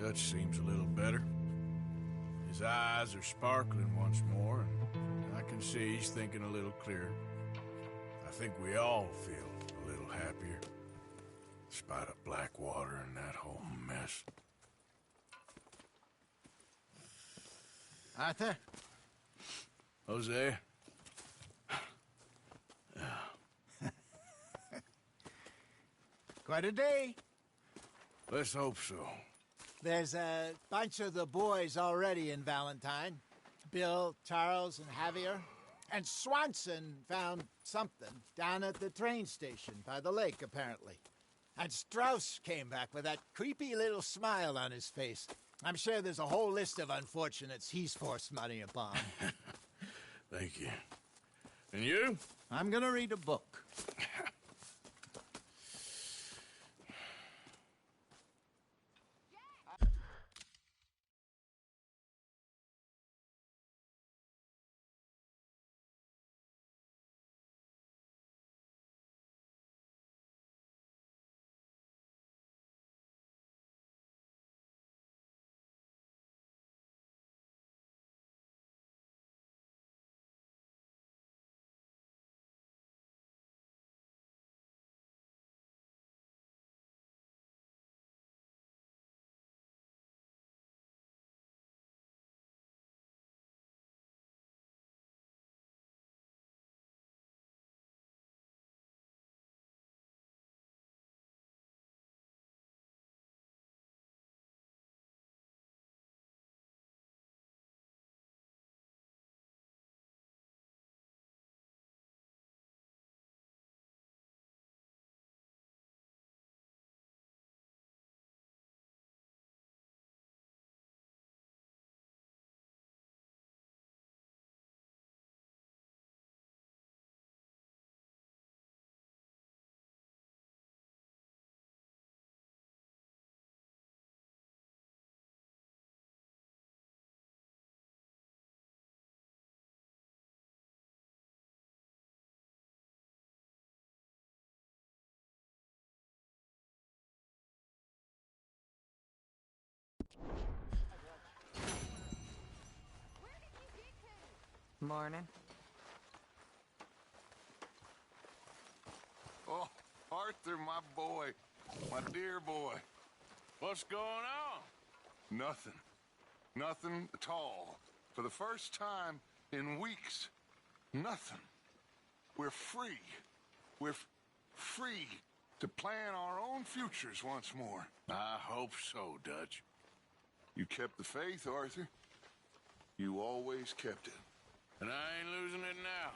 [SPEAKER 2] Dutch seems a little better. His eyes are sparkling once more, and I can see he's thinking a little clearer. I think we all feel a little happier, in spite of Blackwater and that whole mess.
[SPEAKER 8] Arthur?
[SPEAKER 2] Jose?
[SPEAKER 8] Quite a day.
[SPEAKER 2] Let's hope so.
[SPEAKER 8] There's a bunch of the boys already in Valentine. Bill, Charles, and Javier. And Swanson found something down at the train station by the lake, apparently. And Strauss came back with that creepy little smile on his face. I'm sure there's a whole list of unfortunates he's forced money upon.
[SPEAKER 2] Thank you. And you?
[SPEAKER 8] I'm gonna read a book.
[SPEAKER 14] Morning.
[SPEAKER 6] Oh, Arthur, my boy. My dear boy.
[SPEAKER 2] What's going on?
[SPEAKER 6] Nothing. Nothing at all. For the first time in weeks. Nothing. We're free. We're free to plan our own futures once more.
[SPEAKER 2] I hope so, Dutch.
[SPEAKER 6] You kept the faith, Arthur. You always kept it.
[SPEAKER 2] And I ain't losing it now.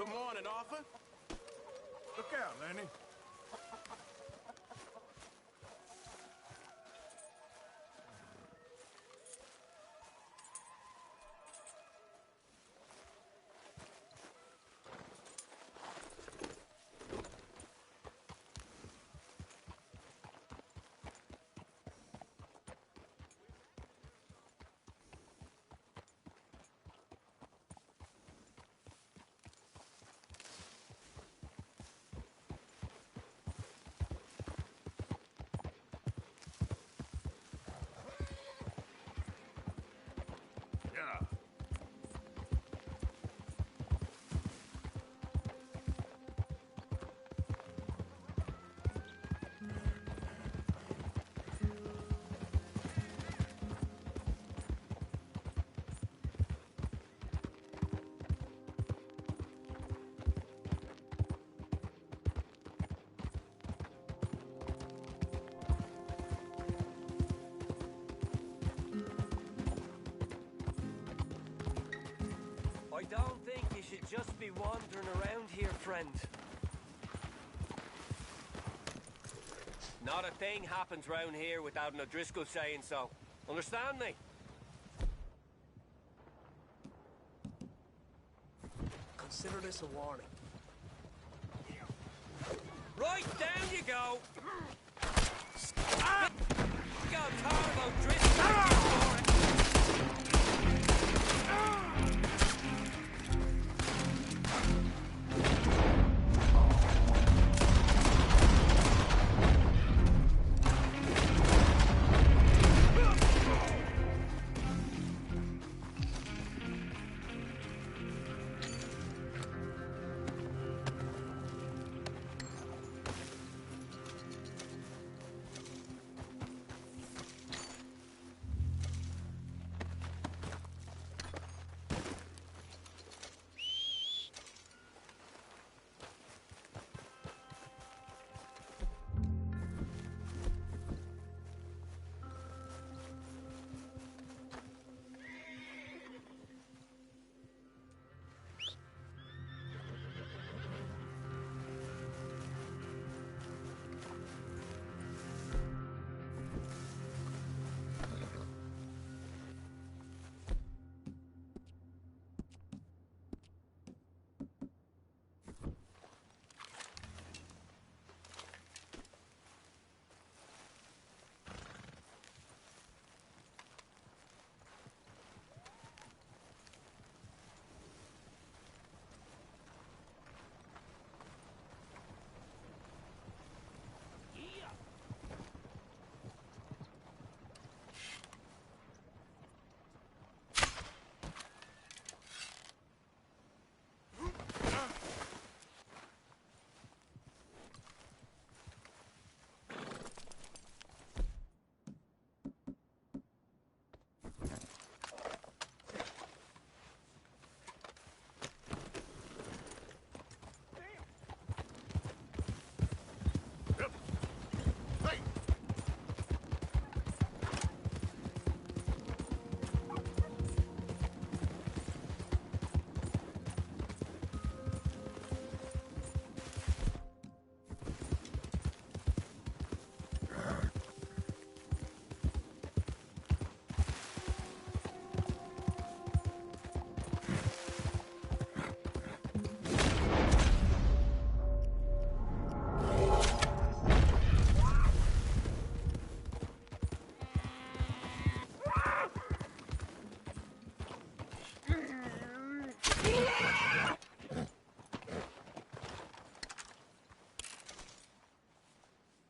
[SPEAKER 2] Good morning, Arthur. Look out, Lenny.
[SPEAKER 11] should just be wandering around here, friend. Not a thing happens round here without an O'Driscoll saying so. Understand me?
[SPEAKER 9] Consider this a warning.
[SPEAKER 11] Right, down you go! Ah! You got target!